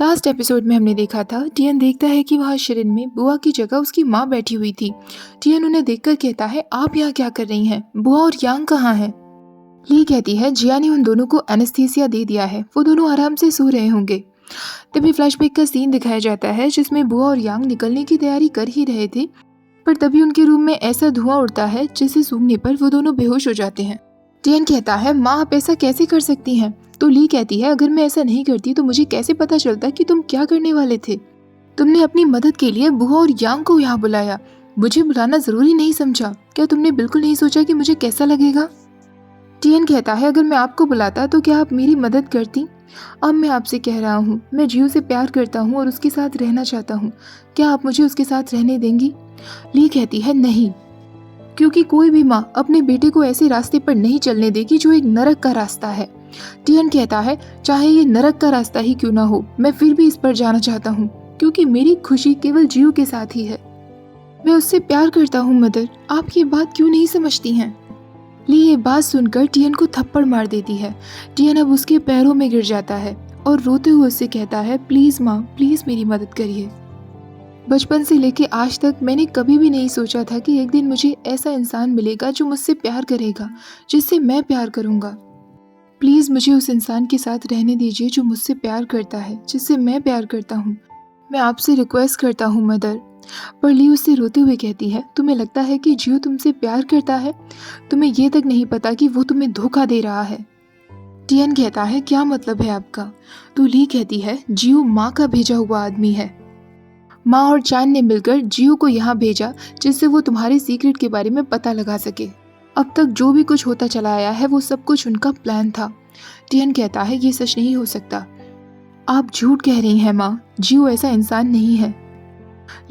Last episode में हमने देखा था टियन देखता है कि वहाँ शिरिन में बुआ की जगह उसकी माँ बैठी हुई थी। टियन उन्हें देखकर कहता है, आप यहाँ क्या कर रही हैं? बुआ और यांग कहाँ हैं? ली कहती है, जिया ने उन दोनों को एनेस्थीसिया दे दिया है, वो दोनों आराम से सो रहे होंगे। तभी फ्लैशबैक का सीन दिखाया जाता है जिसमें बुआ और यांग निकलने की तैयारी कर ही रहे थे, पर तभी उनके रूम में ऐसा धुआं उड़ता है जिसे सूंघने पर वो दोनों बेहोश हो जाते हैं। टियन कहता है, माँ आप ऐसा कैसे कर सकती हैं? तो ली कहती है, अगर मैं ऐसा नहीं करती तो मुझे कैसे पता चलता कि तुम क्या करने वाले थे? तुमने अपनी मदद के लिए बुआ और यांग को यहाँ बुलाया, मुझे बुलाना जरूरी नहीं समझा। क्या तुमने बिल्कुल नहीं सोचा कि मुझे कैसा लगेगा? टियन कहता है, अगर मैं आपको बुलाता तो क्या आप मेरी मदद करती? अब मैं आपसे कह रहा हूँ, मैं जियो से प्यार करता हूँ और उसके साथ रहना चाहता हूँ। क्या आप मुझे उसके साथ रहने देंगी? ली कहती है, नहीं, क्योंकि कोई भी माँ अपने बेटे को ऐसे रास्ते पर नहीं चलने देगी जो एक नरक का रास्ता है। टियन कहता है, चाहे ये नरक का रास्ता ही क्यों ना हो, मैं फिर भी इस पर जाना चाहता हूँ, क्योंकि मेरी खुशी केवल जियो के साथ ही है। मैं उससे प्यार करता हूँ मदर, आप ये बात क्यों नहीं समझती हैं? ली ये बात सुनकर टियन को थप्पड़ मार देती है। टियन अब उसके पैरों में गिर जाता है और रोते हुए उससे कहता है, प्लीज माँ, प्लीज मेरी मदद करिए। बचपन से लेके आज तक मैंने कभी भी नहीं सोचा था कि एक दिन मुझे ऐसा इंसान मिलेगा जो मुझसे प्यार करेगा, जिससे मैं प्यार करूंगा। प्लीज मुझे उस इंसान के साथ रहने दीजिए जो मुझसे प्यार करता है, जिससे मैं प्यार करता हूँ। मैं आपसे रिक्वेस्ट करता हूँ मदर। पर ली उससे रोते हुए कहती है, तुम्हें लगता है कि जियो तुमसे प्यार करता है? तुम्हें ये तक नहीं पता कि वो तुम्हें धोखा दे रहा है। टियन कहता है, क्या मतलब है आपका? तो ली कहती है, जियो माँ का भेजा हुआ आदमी है। माँ और चान ने मिलकर जियो को यहाँ भेजा जिससे वो तुम्हारे सीक्रेट के बारे में पता लगा सके। अब तक जो भी कुछ होता चला आया है वो सब कुछ उनका प्लान था। टियन कहता है, ये सच नहीं हो सकता। आप झूठ कह रही हैं माँ, जियो ऐसा इंसान नहीं है।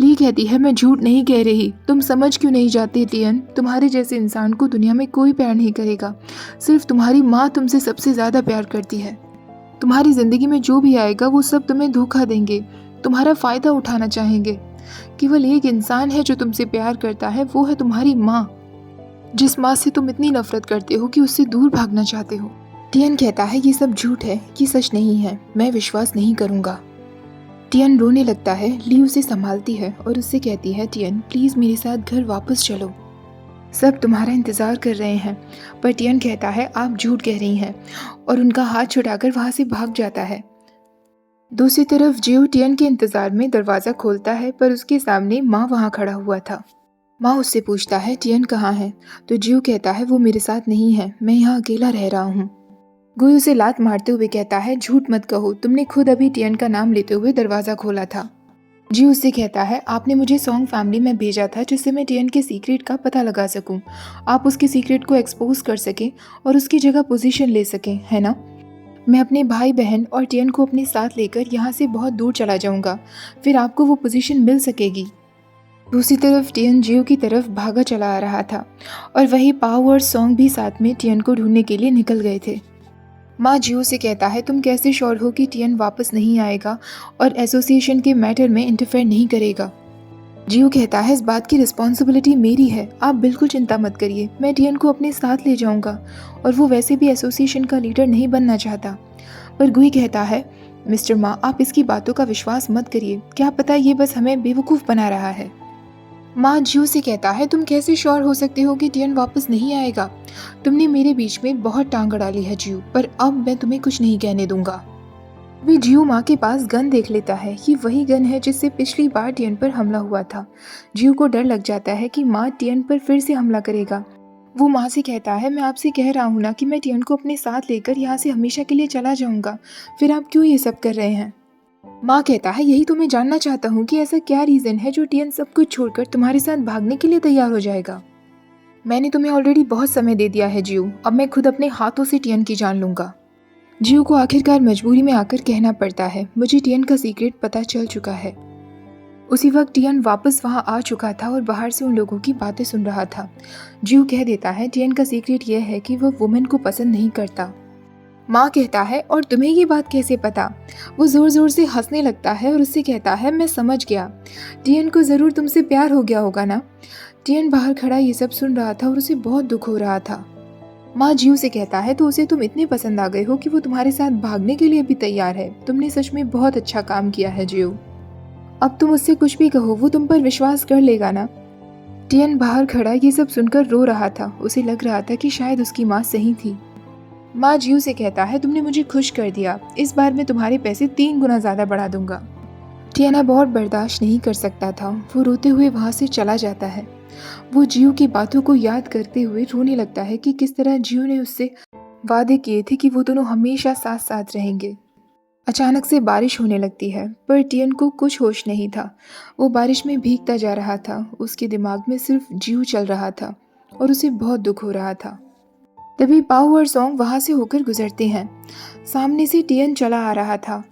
ली कहती है, मैं झूठ नहीं कह रही, तुम समझ क्यों नहीं जाती टियन? तुम्हारे जैसे इंसान को दुनिया में कोई प्यार नहीं करेगा, सिर्फ तुम्हारी माँ तुमसे सबसे ज्यादा प्यार करती है। तुम्हारी जिंदगी में जो भी आएगा वो सब तुम्हें धोखा देंगे, तुम्हारा फायदा उठाना चाहेंगे। केवल एक इंसान है जो तुमसे प्यार करता है, वो है तुम्हारी माँ, जिस माँ से तुम इतनी नफरत करते हो कि उससे दूर भागना चाहते हो। टियन कहता है, ये सब झूठ है, ये सच नहीं है, मैं विश्वास नहीं करूंगा। टियन रोने लगता है। ली उसे संभालती है और उससे कहती है, टियन प्लीज मेरे साथ घर वापस चलो, सब तुम्हारा इंतजार कर रहे हैं। पर टियन कहता है, आप झूठ कह रही हैं, और उनका हाथ छुड़ाकर वहां से भाग जाता है। दूसरी तरफ जियो टियन के इंतजार में दरवाजा खोलता है, पर उसके सामने माँ वहाँ खड़ा हुआ था। माँ उससे पूछता है, टियन कहाँ है? तो जियो कहता है, वो मेरे साथ नहीं है, मैं यहाँ अकेला रह रहा हूँ। गुई उसे लात मारते हुए कहता है, झूठ मत कहो, तुमने खुद अभी टियन का नाम लेते हुए दरवाजा खोला था। जियो उससे कहता है, आपने मुझे सॉन्ग फैमिली में भेजा था जिससे मैं टियन के सीक्रेट का पता लगा सकूं, आप उसके सीक्रेट को एक्सपोज कर सकें और उसकी जगह पोजीशन ले सकें, है ना? मैं अपने भाई बहन और टियन को अपने साथ लेकर यहाँ से बहुत दूर चला जाऊँगा, फिर आपको वो पोजीशन मिल सकेगी। दूसरी तरफ टियन जियो की तरफ भागा चला आ रहा था और वही पाव और सॉन्ग भी साथ में टियन को ढूंढने के लिए निकल गए थे। माँ जियो से कहता है, तुम कैसे श्योर हो कि टियन वापस नहीं आएगा और एसोसिएशन के मैटर में इंटरफेयर नहीं करेगा? जियो कहता है, इस बात की रिस्पॉन्सिबिलिटी मेरी है, आप बिल्कुल चिंता मत करिए, मैं टियन को अपने साथ ले जाऊंगा, और वो वैसे भी एसोसिएशन का लीडर नहीं बनना चाहता। पर गुई कहता है, मिस्टर माँ आप इसकी बातों का विश्वास मत करिए, क्या पता ये बस हमें बेवकूफ़ बना रहा है। माँ जियो से कहता है, तुम कैसे श्योर हो सकते हो कि टियन वापस नहीं आएगा? तुमने मेरे बीच में बहुत टांग अड़ा ली है जियो, पर अब मैं तुम्हें कुछ नहीं कहने दूंगा। वे जियो माँ के पास गन देख लेता है। ये वही गन है जिससे पिछली बार टियन पर हमला हुआ था। जियो को डर लग जाता है कि माँ टियन पर फिर से हमला करेगा। वो माँ से कहता है, मैं आपसे कह रहा हूँ ना कि मैं टियन को अपने साथ लेकर यहाँ से हमेशा के लिए चला जाऊँगा, फिर आप क्यों ये सब कर रहे हैं? माँ कहता है, यही तो मैं जानना चाहता हूँ कि ऐसा क्या रीज़न है जो टियन सब कुछ छोड़कर तुम्हारे साथ भागने के लिए तैयार हो जाएगा। मैंने तुम्हें ऑलरेडी बहुत समय दे दिया है जियो, अब मैं खुद अपने हाथों से टियन की जान लूंगा। जियो को आखिरकार मजबूरी में आकर कहना पड़ता है, मुझे टियन का सीक्रेट पता चल चुका है। उसी वक्त टियन वापस वहां आ चुका था और बाहर से उन लोगों की बातें सुन रहा था। जियो कह देता है, टियन का सीक्रेट यह है कि वह वुमेन को पसंद नहीं करता। माँ कहता है, और तुम्हें ये बात कैसे पता? वो जोर जोर से हंसने लगता है और उससे कहता है, मैं समझ गया, टियन को जरूर तुमसे प्यार हो गया होगा ना। टियन बाहर खड़ा ये सब सुन रहा था और उसे बहुत दुख हो रहा था। माँ जियो से कहता है तो उसे तुम इतने पसंद आ गए हो कि वो तुम्हारे साथ भागने के लिए भी तैयार है। तुमने सच में बहुत अच्छा काम किया है जियो। अब तुम उससे कुछ भी कहो वो तुम पर विश्वास कर लेगा ना। टियन बाहर खड़ा ये सब सुनकर रो रहा था। उसे लग रहा था कि शायद उसकी माँ सही थी। माँ जियो से कहता है तुमने मुझे खुश कर दिया, इस बार मैं तुम्हारे पैसे 3 गुना ज्यादा बढ़ा दूंगा। टियन अब और बर्दाश्त नहीं कर सकता था। वो रोते हुए वहां से चला जाता है। वो जियो की बातों को याद करते हुए रोने लगता है कि किस तरह जियो ने उससे वादे किए थे कि वो दोनों हमेशा साथ साथ रहेंगे। अचानक से बारिश होने लगती है पर टियन को कुछ होश नहीं था। वो बारिश में भीगता जा रहा था। उसके दिमाग में सिर्फ जियो चल रहा था और उसे बहुत दुख हो रहा था। तभी पाओ और सॉन्ग वहां से होकर गुजरते हैं। सामने से टियन चला आ रहा था।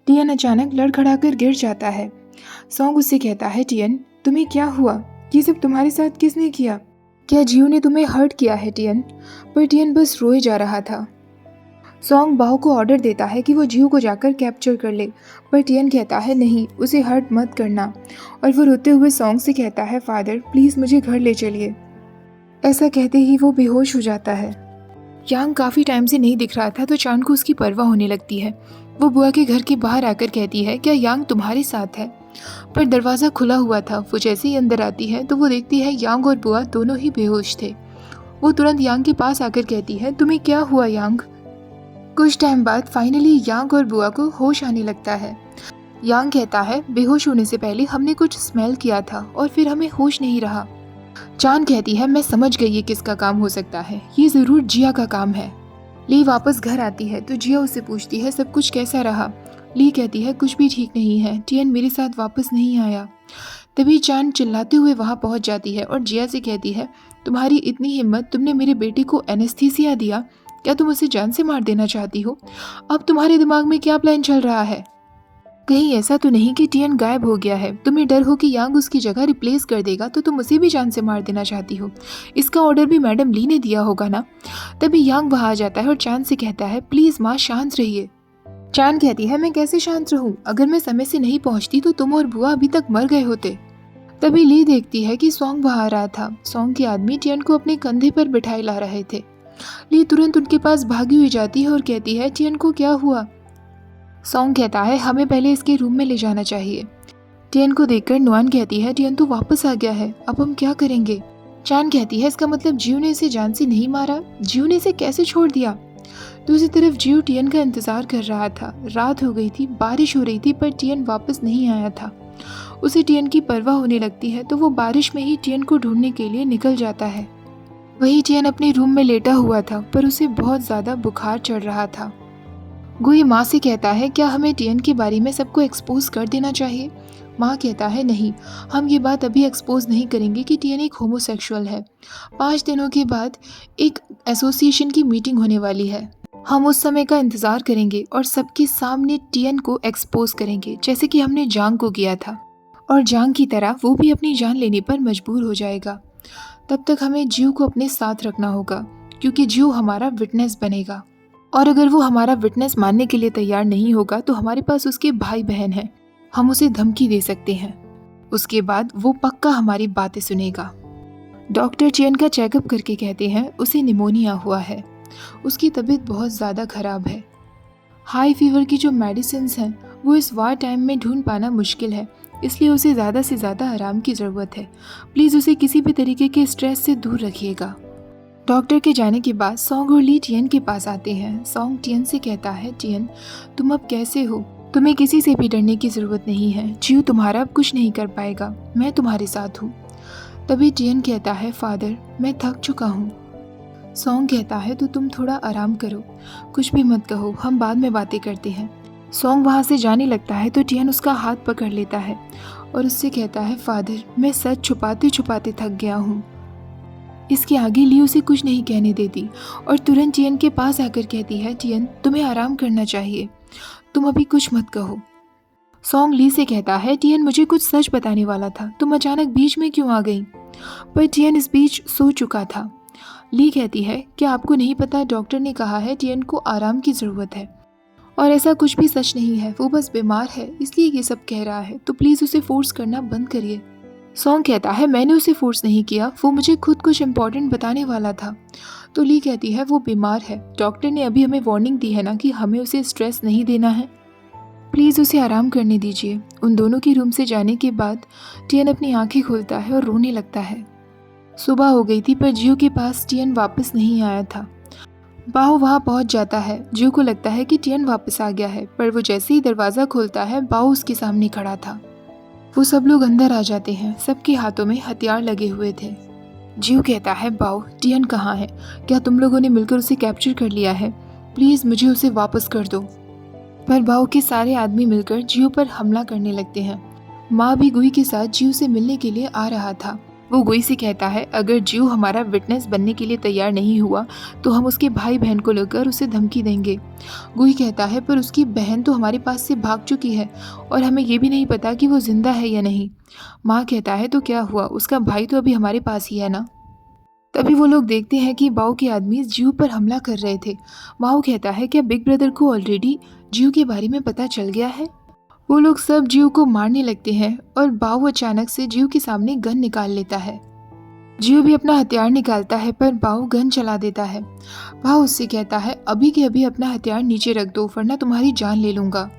टियन अचानक लड़खड़ाकर गिर जाता है। सॉन्ग उससे कहता है टियन तुम्हें क्या हुआ, ये सब तुम्हारे साथ किसने किया? क्या जियो ने तुम्हें हर्ट किया है टियन? पर टियन बस रोए जा रहा था। सॉन्ग बाओ को ऑर्डर देता है कि वो जियो को जाकर कैप्चर कर ले पर टियन कहता है नहीं, उसे हर्ट मत करना। और वो रोते हुए सॉन्ग से कहता है फादर प्लीज मुझे घर ले चलिए। ऐसा कहते ही वो बेहोश हो जाता है। यांग काफी टाइम से नहीं दिख रहा था तो चांद को उसकी परवाह होने लगती है। वो बुआ के घर के बाहर आकर कहती है क्या यांग तुम्हारे साथ है? पर दरवाजा खुला हुआ था। वो जैसे ही अंदर आती है तो वो देखती है यांग और बुआ दोनों ही बेहोश थे। वो तुरंत यांग के पास आकर कहती है तुम्हें क्या हुआ यांग? कुछ टाइम बाद फाइनली यांग और बुआ को होश आने लगता है। यांग कहता है बेहोश होने से पहले हमने कुछ स्मेल किया था और फिर हमें होश नहीं रहा। चांद कहती है मैं समझ गई ये किसका काम हो सकता है, ये जरूर जिया का काम है। ली वापस घर आती है तो जिया उससे पूछती है सब कुछ कैसा रहा? ली कहती है कुछ भी ठीक नहीं है, टियन मेरे साथ वापस नहीं आया। तभी चांद चिल्लाते हुए वहां पहुंच जाती है और जिया से कहती है तुम्हारी इतनी हिम्मत, तुमने मेरे बेटे को एनेस्थीसिया दिया, क्या तुम उसे जान से मार देना चाहती हो? अब तुम्हारे दिमाग में क्या प्लान चल रहा है? कहीं ऐसा तो नहीं कि टियन गायब हो गया है, तुम्हें डर हो कि यांग उसकी जगह रिप्लेस कर देगा तो तुम उसे भी जान से मार देना चाहती हो? इसका ऑर्डर भी मैडम ली ने दिया होगा ना? तभी यांग वहां आ जाता है और चांद से कहता है प्लीज माँ शांत रहिए। चांद कहती है मैं कैसे शांत रहूं, अगर मैं समय से नहीं पहुंचती तो तुम और बुआ अभी तक मर गए होते। तभी ली देखती है कि सॉन्ग वहां आ रहा था। सॉन्ग के आदमी टियन को अपने कंधे पर बिठाए ला रहे थे। ली तुरंत उनके पास भागी हुई जाती है और कहती है टियन को क्या हुआ? सॉन्ग कहता है हमें पहले इसके रूम में ले जाना चाहिए। टियन को देखकर नुआन कहती है टियन तो वापस आ गया है, अब हम क्या करेंगे? चांद कहती है इसका मतलब जियो ने इसे जान से नहीं मारा, जियो ने इसे कैसे छोड़ दिया? दूसरी तरफ जियो टियन का इंतजार कर रहा था। रात हो गई थी, बारिश हो रही थी पर टियन वापस नहीं आया था। उसे टियन की परवाह होने लगती है तो वो बारिश में ही टियन को ढूंढने के लिए निकल जाता है। वही टियन अपने रूम में लेटा हुआ था पर उसे बहुत ज्यादा बुखार चढ़ रहा था। गुई माँ से कहता है क्या हमें टियन के बारे में सबको एक्सपोज कर देना चाहिए? माँ कहता है नहीं, हम ये बात अभी एक्सपोज नहीं करेंगे कि टियन एक होमोसेक्सुअल है। 5 दिनों के बाद एक एसोसिएशन की मीटिंग होने वाली है, हम उस समय का इंतजार करेंगे और सबके सामने टियन को एक्सपोज करेंगे जैसे कि हमने जांग को किया था। और जांग की तरह वो भी अपनी जान लेने पर मजबूर हो जाएगा। तब तक हमें जियो को अपने साथ रखना होगा क्योंकि जियो हमारा विटनेस बनेगा। और अगर वो हमारा विटनेस मानने के लिए तैयार नहीं होगा तो हमारे पास उसके भाई बहन हैं, हम उसे धमकी दे सकते हैं। उसके बाद वो पक्का हमारी बातें सुनेगा। डॉक्टर टियन का चेकअप करके कहते हैं उसे निमोनिया हुआ है, उसकी तबीयत बहुत ज़्यादा खराब है। हाई फीवर की जो मेडिसिन्स हैं वो इस वार टाइम में ढूंढ पाना मुश्किल है, इसलिए उसे ज़्यादा से ज़्यादा आराम की ज़रूरत है। प्लीज़ उसे किसी भी तरीके के स्ट्रेस से दूर रखिएगा। डॉक्टर के जाने के बाद सॉन्ग और ली टियन के पास आते हैं। सॉन्ग टियन से कहता है टियन तुम अब कैसे हो? तुम्हें किसी से भी डरने की ज़रूरत नहीं है, जियो तुम्हारा अब कुछ नहीं कर पाएगा, मैं तुम्हारे साथ हूँ। तभी टियन कहता है फादर मैं थक चुका हूँ। सॉन्ग कहता है तो तुम थोड़ा आराम करो, कुछ भी मत कहो, हम बाद में बातें करते हैं। सॉन्ग वहाँ से जाने लगता है तो टियन उसका हाथ पकड़ लेता है और उससे कहता है फादर मैं सच छुपाते छुपाते थक गया हूँ। इसके आगे ली उसे कुछ नहीं कहने देती और तुरंत टियन के पास आकर कहती है टियन तुम्हें आराम करना चाहिए, तुम अभी कुछ मत कहो। सॉन्ग ली से कहता है टियन मुझे कुछ सच बताने वाला था, तुम अचानक बीच में क्यों आ गई? पर टियन इस बीच सो चुका था। ली कहती है क्या आपको नहीं पता, डॉक्टर ने कहा है टियन को आराम की ज़रूरत है और ऐसा कुछ भी सच नहीं है, वो बस बीमार है इसलिए ये सब कह रहा है, तो प्लीज़ उसे फोर्स करना बंद करिए। सॉन्ग कहता है मैंने उसे फोर्स नहीं किया, वो मुझे खुद कुछ इम्पोर्टेंट बताने वाला था। तो ली कहती है वो बीमार है, डॉक्टर ने अभी हमें वार्निंग दी है ना कि हमें उसे स्ट्रेस नहीं देना है, प्लीज़ उसे आराम करने दीजिए। उन दोनों के रूम से जाने के बाद टियन अपनी आंखें खोलता है और रोने लगता है। सुबह हो गई थी पर जियो के पास टियन वापस नहीं आया था। बाहो वहाँ पहुँच जाता है। जियो को लगता है कि टियन वापस आ गया है, पर वो जैसे ही दरवाज़ा खोलता है बाहो उसके सामने खड़ा था। वो सब लोग अंदर आ जाते हैं। सबके हाथों में हथियार लगे हुए थे। जियो कहता है बाहो टियन कहाँ है? क्या तुम लोगों ने मिलकर उसे कैप्चर कर लिया है? प्लीज़ मुझे उसे वापस कर दो। पर बाहो के सारे आदमी मिलकर जियो पर हमला करने लगते हैं। माँ भी गुई के साथ जियो से मिलने के लिए आ रहा था। वो गुई से कहता है अगर जियो हमारा विटनेस बनने के लिए तैयार नहीं हुआ तो हम उसके भाई बहन को लेकर उसे धमकी देंगे। गुई कहता है पर उसकी बहन तो हमारे पास से भाग चुकी है और हमें ये भी नहीं पता कि वो जिंदा है या नहीं। माँ कहता है तो क्या हुआ, उसका भाई तो अभी हमारे पास ही है ना। तभी वो लोग देखते हैं कि बाओ के आदमी जियो पर हमला कर रहे थे। माओ कहता है क्या बिग ब्रदर को ऑलरेडी जियो के बारे में पता चल गया है? वो लोग सब जियो को मारने लगते हैं और बाओ अचानक से जियो के सामने गन निकाल लेता है। जियो भी अपना हथियार निकालता है पर बाओ गन चला देता है। बाओ उससे कहता है अभी के अभी अपना हथियार नीचे रख दो वरना तुम्हारी जान ले लूंगा।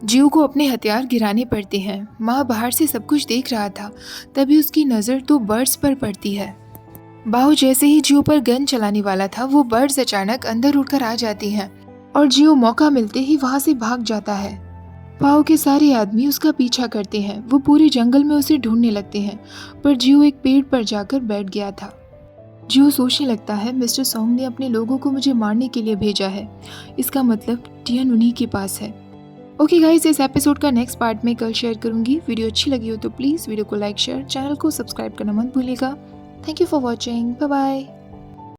जियो को अपने हथियार गिराने पड़ते हैं। माँ बाहर से सब कुछ देख रहा था, तभी उसकी नज़र दो बर्ड्स पर पड़ती है। बाओ जैसे ही जियो पर गन चलाने वाला था वो बर्ड्स अचानक अंदर उड़कर आ जाती हैं और जियो मौका मिलते ही वहां से भाग जाता है। बाओ के सारे आदमी उसका पीछा करते हैं। वो पूरे जंगल में उसे ढूंढने लगते हैं पर जियो एक पेड़ पर जाकर बैठ गया था। जियो सोचने लगता है मिस्टर सॉन्ग ने अपने लोगों को मुझे मारने के लिए भेजा है, इसका मतलब टियन उन्हीं के पास है। ओके गाइस, इस एपिसोड का नेक्स्ट पार्ट में कल शेयर करूंगी। वीडियो अच्छी लगी हो तो प्लीज़ वीडियो को लाइक शेयर, चैनल को सब्सक्राइब करना मत भूलिएगा। Thank you for watching. Bye bye.